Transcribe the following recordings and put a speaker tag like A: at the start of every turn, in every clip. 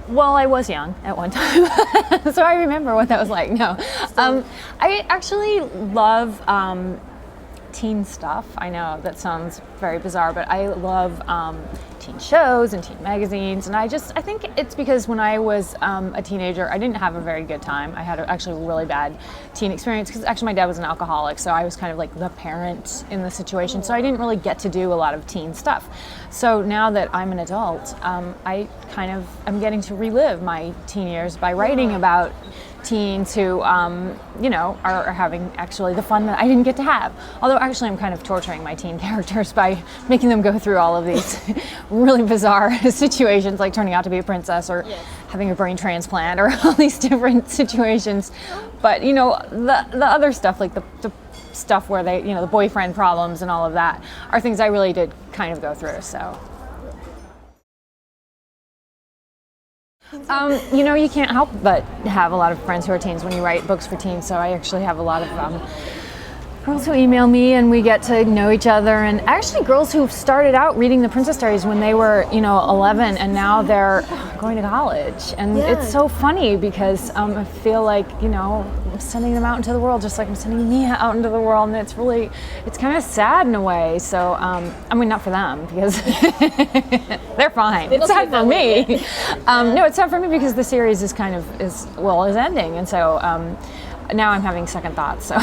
A: Well, I was young at one time, so I remember what that was like. No, I actually love teen stuff. I know that sounds very bizarre, but I love teen shows and teen magazines, and I think it's because when I was a teenager, I didn't have a very good time. I had actually a really bad teen experience because actually my dad was an alcoholic, so I was kind of like the parent in the situation, so I didn't really get to do a lot of teen stuff. So now that I'm an adult, I kind of am getting to relive my teen years by writing about teens who, are having actually the fun that I didn't get to have. Although actually I'm kind of torturing my teen characters by making them go through all of these really bizarre situations, like turning out to be a princess or having a brain transplant or all these different situations. But, the other stuff, like the stuff where they, the boyfriend problems and all of that are things I really did kind of go through, so. You can't help but have a lot of friends who are teens when you write books for teens, so I actually have a lot of girls who email me and we get to know each other, and actually girls who started out reading the Princess Diaries when they were 11 and now they're going to college, and it's so funny because I feel like I'm sending them out into the world just like I'm sending Mia out into the world, and it's kind of sad in a way. So not for them because they're fine. It's sad for me. No, it's sad for me because the series is ending, and so now I'm having second thoughts. So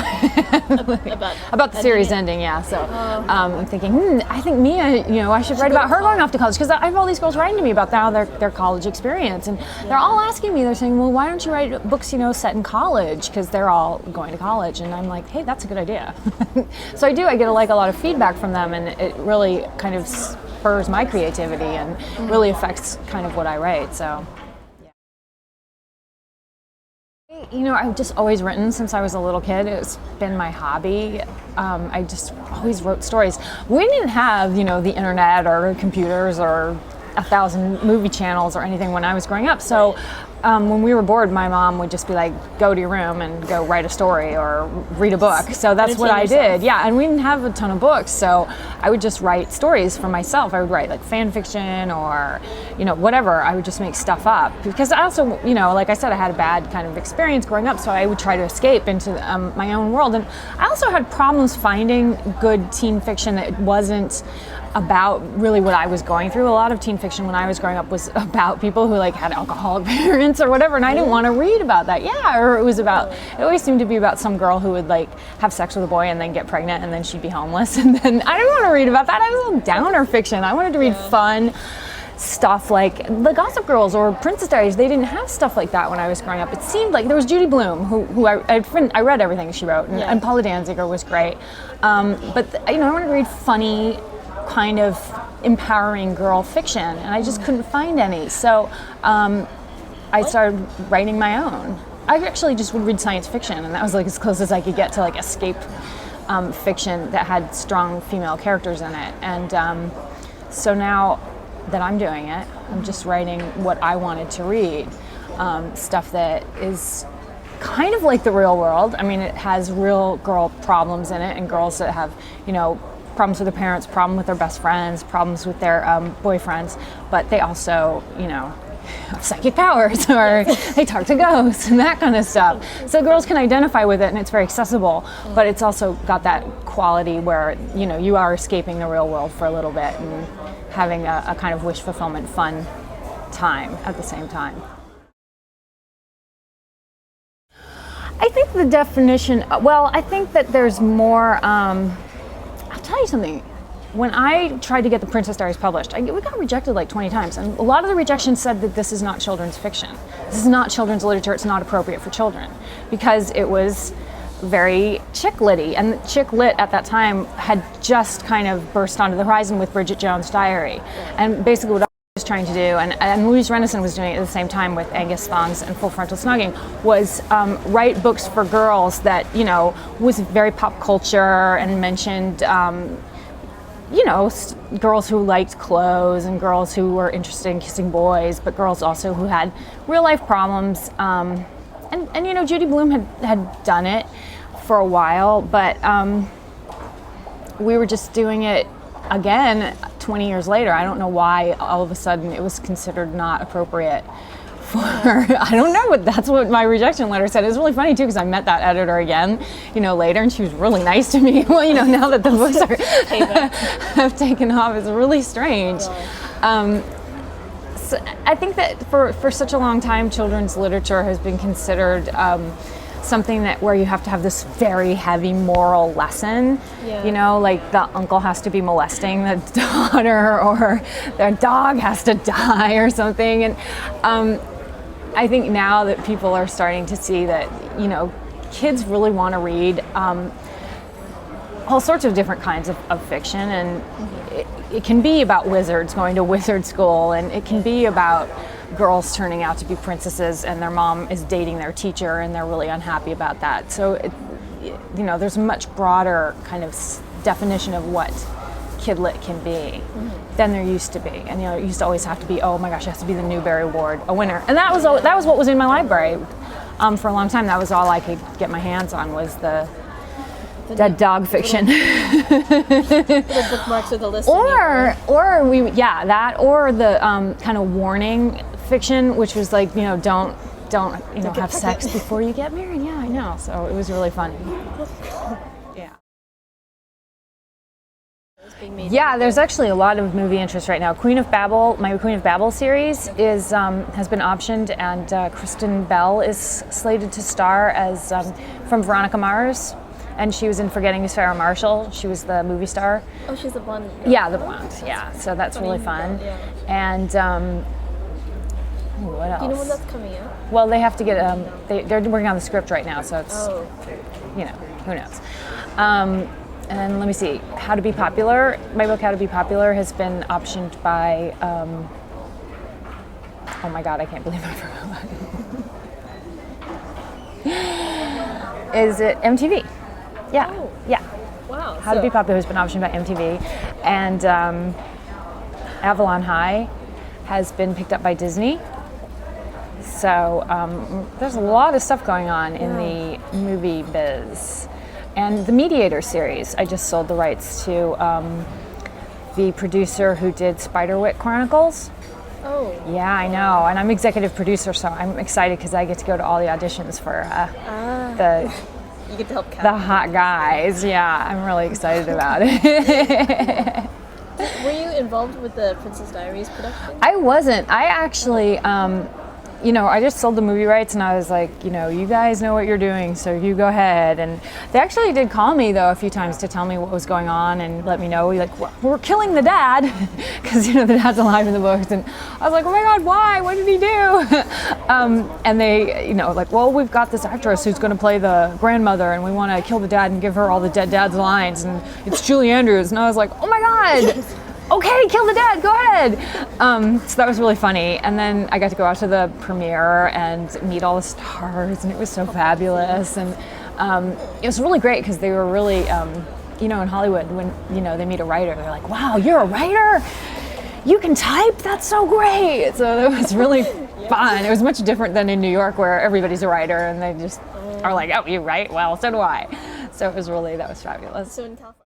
A: about the series ending, yeah. So I'm thinking, I think Mia, I should write about her going off to college, because I have all these girls writing to me about their college experience, and they're all asking me. They're saying, well, why don't you write books, set in college, because they're all going to college. And I'm like, hey, that's a good idea. So I get a lot of feedback from them, and it really kind of spurs my creativity and really affects kind of what I write. So. I've just always written since I was a little kid. It's been my hobby. I just always wrote stories. We didn't have, the internet or computers or 1,000 movie channels or anything when I was growing up. So when we were bored, my mom would just be like, go to your room and go write a story or read a book. So that's what I did. Yeah, and we didn't have a ton of books, so I would just write stories for myself. I would write like fan fiction or, whatever. I would just make stuff up. Because I also, like I said, I had a bad kind of experience growing up, so I would try to escape into my own world. And I also had problems finding good teen fiction that wasn't about really what I was going through. A lot of teen fiction when I was growing up was about people who had alcoholic parents or whatever, and I didn't want to read about that. Yeah, or it always seemed to be about some girl who would have sex with a boy and then get pregnant and then she'd be homeless, and then I didn't want to read about that. I was a little downer fiction. I wanted to read fun stuff like the Gossip Girls or Princess Diaries. They didn't have stuff like that when I was growing up. It seemed like there was Judy Blume, who I read everything she wrote, and Paula Danziger was great. But I wanted to read funny, kind of empowering girl fiction, and I just couldn't find any. So I started writing my own. I actually just would read science fiction, and that was as close as I could get to escape fiction that had strong female characters in it. And so now that I'm doing it, I'm just writing what I wanted to read, stuff that is kind of like the real world. I mean, it has real girl problems in it, and girls that have, problems with their parents, problems with their best friends, problems with their boyfriends, but they also, have psychic powers, or they talk to ghosts and that kind of stuff. So girls can identify with it, and it's very accessible, but it's also got that quality where, you are escaping the real world for a little bit and having a kind of wish fulfillment fun time at the same time. I think the definition, I think that there's more, I'll tell you something. When I tried to get the Princess Diaries published, we got rejected 20 times. And a lot of the rejections said that this is not children's fiction. This is not children's literature. It's not appropriate for children. Because it was very chick lit-y. And chick lit at that time had just kind of burst onto the horizon with Bridget Jones' Diary. And basically what I was trying to do, and Louise Renison was doing it at the same time with Angus Thongs and Full Frontal Snogging, was write books for girls that, was very pop culture and mentioned, girls who liked clothes and girls who were interested in kissing boys, but girls also who had real life problems. And Judy Blume had done it for a while, but we were just doing it again 20 years later, I don't know why all of a sudden it was considered not appropriate for, I don't know, but that's what my rejection letter said. It was really funny too, because I met that editor again, later, and she was really nice to me. Well, now that the books have taken off, it's really strange. So I think that for such a long time, children's literature has been considered something that where you have to have this very heavy moral lesson. Like the uncle has to be molesting the daughter, or their dog has to die or something. And I think now that people are starting to see that, kids really want to read all sorts of different kinds of fiction, and it can be about wizards going to wizard school, and it can be about girls turning out to be princesses and their mom is dating their teacher and they're really unhappy about that. So, there's a much broader kind of definition of what kidlit can be than there used to be. And it used to always have to be, oh my gosh, it has to be the Newbery Award, a winner. And that was what was in my library for a long time. That was all I could get my hands on, was the dead dog fiction.
B: The bookmarks with the list.
A: Or the kind of warning fiction, which was like, don't have sex before you get married. Yeah, I know. So it was really funny. Yeah, there's actually a lot of movie interest right now. My Queen of Babel series has been optioned, and Kristen Bell is slated to star as from Veronica Mars. And she was in Forgetting Sarah Marshall. She was the movie star.
B: Oh, she's the blonde girl.
A: Yeah, the blonde. Yeah, so that's really fun.
B: Yeah.
A: And what else?
B: Do you know when that's coming out?
A: Well, they have to get. They're working on the script right now, so it's who knows. And then let me see. How to Be Popular. My book, How to Be Popular, has been optioned by. Oh my God, I can't believe I forgot. Is it MTV? Yeah.
B: Oh.
A: Yeah.
B: Wow.
A: How to Be Popular has been optioned by MTV, and Avalon High has been picked up by Disney. So there's a lot of stuff going on in the movie biz. And the Mediator series, I just sold the rights to the producer who did Spiderwick Chronicles.
B: Oh.
A: Yeah, I know. And I'm executive producer, so I'm excited because I get to go to all the auditions for
B: You get to help cast
A: the hot guys. Yeah, I'm really excited about it.
B: Were you involved with the Princess Diaries production?
A: I wasn't. I actually, I just sold the movie rights, and I was like, you guys know what you're doing, so you go ahead. And they actually did call me, though, a few times to tell me what was going on and let me know. We're killing the dad, because, the dad's alive in the books. And I was like, oh my God, why? What did he do? And they, well, we've got this actress who's going to play the grandmother, and we want to kill the dad and give her all the dead dad's lines. And it's Julie Andrews. And I was like, oh my God. Okay, kill the dad, go ahead. So that was really funny. And then I got to go out to the premiere and meet all the stars, and it was so fabulous. And it was really great because they were really, in Hollywood, when, they meet a writer, they're like, wow, you're a writer? You can type? That's so great. So that was really fun. It was much different than in New York, where everybody's a writer and they just are like, oh, you write? Well, so do I. So that was fabulous.
B: So in California.